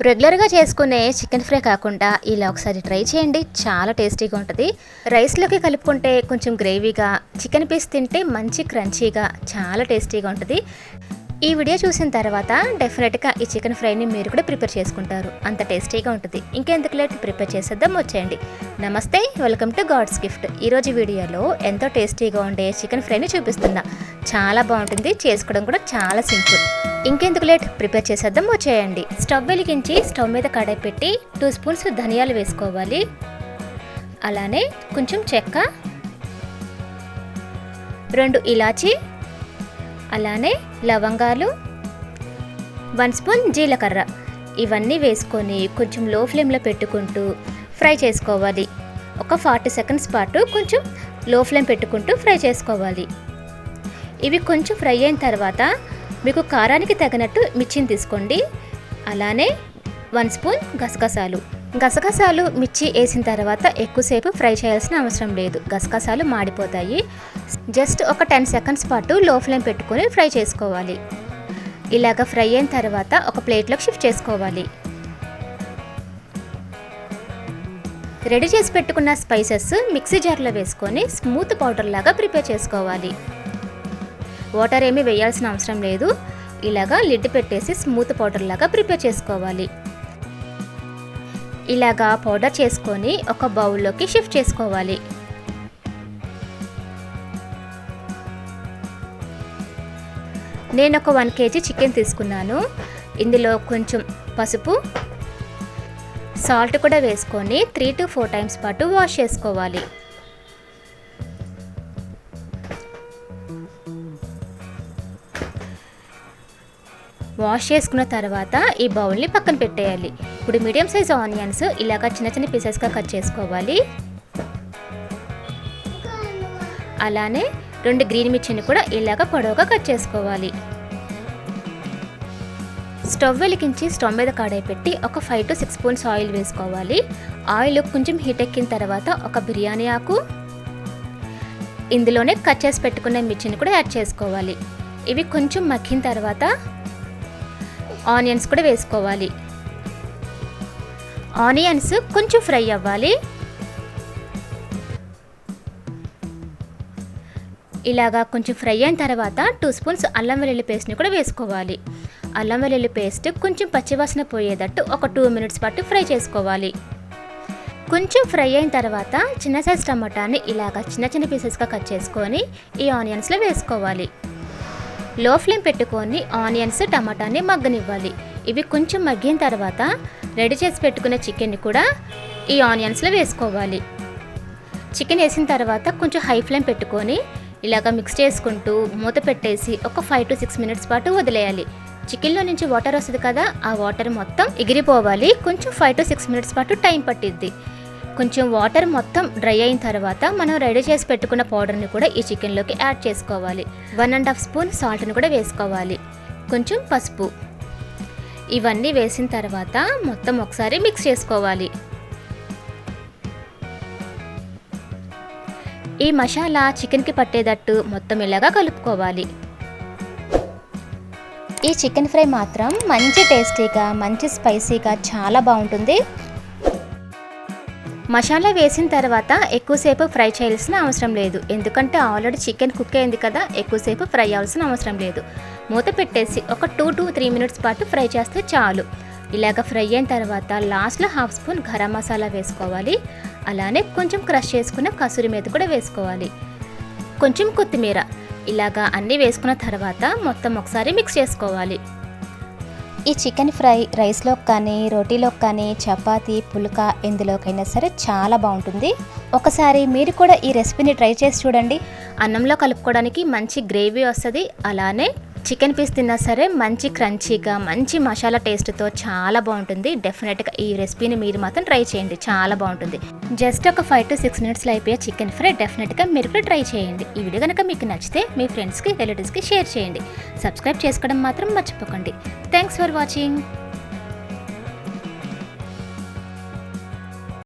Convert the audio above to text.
రెగ్యులర్గా చేసుకునే chicken fry కాకుండా ఇలా ఒకసారి ట్రై చేయండి, చాలా టేస్టీగా ఉంటుంది. రైస్లోకి కలుపుకుంటే కొంచెం గ్రేవీగా, చికెన్ పీస్ తింటే మంచి క్రంచీగా చాలా టేస్టీగా ఉంటుంది. ఈ వీడియో చూసిన తర్వాత డెఫినెట్గా ఈ చికెన్ ఫ్రైని మీరు కూడా ప్రిపేర్ చేసుకుంటారు, అంత టేస్టీగా ఉంటుంది. ఇంకెందుకు లేట్, ప్రిపేర్ చేసేద్దాం, వచ్చేయండి. నమస్తే, వెల్కమ్ టు గాడ్స్ గిఫ్ట్. ఈరోజు వీడియోలో ఎంతో టేస్టీగా ఉండే చికెన్ ఫ్రైని చూపిస్తున్నా. చాలా బాగుంటుంది, చేసుకోవడం కూడా చాలా సింపుల్. ఇంకెందుకు లేట్, ప్రిపేర్ చేసేద్దాం, వచ్చేయండి. స్టవ్ వెలిగించి స్టవ్ మీద కడాయి పెట్టి 2 స్పూన్స్ ధనియాలు వేసుకోవాలి. అలానే కొంచెం చెక్క, 2 ఇలాచీ, అలానే లవంగాలు, 1 స్పూన్ జీలకర్ర, ఇవన్నీ వేసుకొని కొంచెం లో ఫ్లేమ్లో పెట్టుకుంటూ ఫ్రై చేసుకోవాలి. ఒక 40 సెకండ్స్ పాటు కొంచెం లో ఫ్లేమ్ పెట్టుకుంటూ ఫ్రై చేసుకోవాలి. ఇవి కొంచెం ఫ్రై అయిన తర్వాత మీకు కారానికి తగినట్టు మిర్చిని తీసుకోండి. అలానే 1 స్పూన్ గసగసాలు. గసగసాలు మిర్చి వేసిన తర్వాత ఎక్కువసేపు ఫ్రై చేయాల్సిన అవసరం లేదు, గసగసాలు మాడిపోతాయి. జస్ట్ ఒక 10 సెకండ్స్ పాటు లో ఫ్లేమ్ పెట్టుకొని ఫ్రై చేసుకోవాలి. ఇలాగ ఫ్రై అయిన తర్వాత ఒక ప్లేట్లోకి షిఫ్ట్ చేసుకోవాలి. రెడీ చేసి పెట్టుకున్న స్పైసెస్ మిక్సీ జార్లో వేసుకొని స్మూత్ పౌడర్ లాగా ప్రిపేర్ చేసుకోవాలి. వాటర్ ఏమీ వేయాల్సిన అవసరం లేదు. ఇలాగా లిడ్ పెట్టేసి స్మూత్ పౌడర్ లాగా ప్రిపేర్ చేసుకోవాలి. ఇలాగా పౌడర్ చేసుకొని ఒక బౌల్లోకి షిఫ్ట్ చేసుకోవాలి. నేను ఒక 1 kg చికెన్ తీసుకున్నాను. ఇందులో కొంచెం పసుపు, సాల్ట్ కూడా వేసుకొని 3 to 4 టైమ్స్ పాటు వాష్ చేసుకోవాలి. వాష్ చేసుకున్న తర్వాత ఈ బౌల్ని పక్కన పెట్టేయాలి. ఇప్పుడు మీడియం సైజ్ ఆనియన్స్ ఇలాగ చిన్న చిన్న పీసెస్గా కట్ చేసుకోవాలి. అలానే 2 గ్రీన్ మిర్చిని కూడా ఇలాగ పొడవుగా కట్ చేసుకోవాలి. స్టవ్ వెలిగించి స్టవ్ మీద కడాయి పెట్టి ఒక 5 to 6 స్పూన్స్ ఆయిల్ వేసుకోవాలి. ఆయిల్ కొంచెం హీట్ ఎక్కిన తర్వాత ఒక బిర్యానీ ఆకు, ఇందులోనే కట్ చేసి పెట్టుకున్న మిర్చిని కూడా యాడ్ చేసుకోవాలి. ఇవి కొంచెం మగ్గిన తర్వాత ఆనియన్స్ కూడా వేసుకోవాలి. ఆనియన్స్ కొంచెం ఫ్రై అవ్వాలి. ఇలాగా కొంచెం ఫ్రై అయిన తర్వాత 2 స్పూన్స్ అల్లం వెల్లుల్లి పేస్ట్ని కూడా వేసుకోవాలి. అల్లం వెల్లుల్లి పేస్ట్ కొంచెం పచ్చివాసన పోయేటట్టు ఒక 2 మినిట్స్ పాటు ఫ్రై చేసుకోవాలి. కొంచెం ఫ్రై అయిన తర్వాత చిన్న సైజ్ టమాటాని ఇలాగా చిన్న చిన్న పీసెస్గా కట్ చేసుకొని ఈ ఆనియన్స్లో వేసుకోవాలి. లో ఫ్లేమ్ పెట్టుకొని ఆనియన్స్ టమాటాని మగ్గనివ్వాలి. ఇవి కొంచెం మగ్గిన తర్వాత రెడీ చేసి పెట్టుకున్న చికెన్ని కూడా ఈ ఆనియన్స్లో వేసుకోవాలి. చికెన్ వేసిన తర్వాత కొంచెం హై ఫ్లేమ్ పెట్టుకొని ఇలాగ మిక్స్ చేసుకుంటూ మూత పెట్టేసి ఒక 5 to 6 మినిట్స్ పాటు వదిలేయాలి. చికెన్లో నుంచి వాటర్ వస్తుంది కదా, ఆ వాటర్ మొత్తం ఎగిరిపోవాలి. కొంచెం 5 to 6 మినిట్స్ పాటు టైం పట్టిద్ది. కొంచెం వాటర్ మొత్తం డ్రై అయిన తర్వాత మనం రెడీ చేసి పెట్టుకున్న పౌడర్ని కూడా ఈ చికెన్లోకి యాడ్ చేసుకోవాలి. 1.5 స్పూన్ సాల్ట్ని కూడా వేసుకోవాలి. కొంచెం పసుపు, ఇవన్నీ వేసిన తర్వాత మొత్తం ఒకసారి మిక్స్ చేసుకోవాలి. ఈ మసాలా చికెన్కి పట్టేటట్టు మొత్తం ఇలాగా కలుపుకోవాలి. ఈ చికెన్ ఫ్రై మాత్రం మంచి టేస్టీగా, మంచి స్పైసీగా చాలా బాగుంటుంది. మసాలా వేసిన తర్వాత ఎక్కువసేపు ఫ్రై చేయాల్సిన అవసరం లేదు, ఎందుకంటే ఆల్రెడీ చికెన్ కుక్ అయింది కదా, ఎక్కువసేపు ఫ్రై అవ్వాల్సిన అవసరం లేదు. మూత పెట్టేసి ఒక 2 to 3 మినిట్స్ పాటు ఫ్రై చేస్తే చాలు. ఇలాగ ఫ్రై అయిన తర్వాత లాస్ట్లో 1/2 స్పూన్ గరం మసాలా వేసుకోవాలి. అలానే కొంచెం క్రష్ చేసుకున్న కసూరి మేతి కూడా వేసుకోవాలి. కొంచెం కొత్తిమీర, ఇలాగా అన్నీ వేసుకున్న తర్వాత మొత్తం ఒకసారి మిక్స్ చేసుకోవాలి. ఈ చికెన్ ఫ్రై రైస్లోకి కానీ, రోటీలోకి కానీ, చపాతీ, పుల్కా ఎందులోకైనా సరే చాలా బాగుంటుంది. ఒకసారి మీరు కూడా ఈ రెసిపీని ట్రై చేసి చూడండి. అన్నంలో కలుపుకోవడానికి మంచి గ్రేవీ వస్తుంది. అలానే చికెన్ పీస్ తిన్నా సరే మంచి క్రంచీగా, మంచి మసాలా టేస్ట్తో చాలా బాగుంటుంది. డెఫినెట్గా ఈ రెసిపీని మీరు మాత్రం ట్రై చేయండి, చాలా బాగుంటుంది. జస్ట్ ఒక 5 to 6 మినిట్స్లో అయిపోయే చికెన్ ఫ్రై డెఫినెట్గా మీరు కూడా ట్రై చేయండి. ఈ వీడియో కనుక మీకు నచ్చితే మీ ఫ్రెండ్స్కి, రిలేటివ్స్కి షేర్ చేయండి. సబ్స్క్రైబ్ చేసుకోవడం మాత్రం మర్చిపోకండి. Thanks for watching.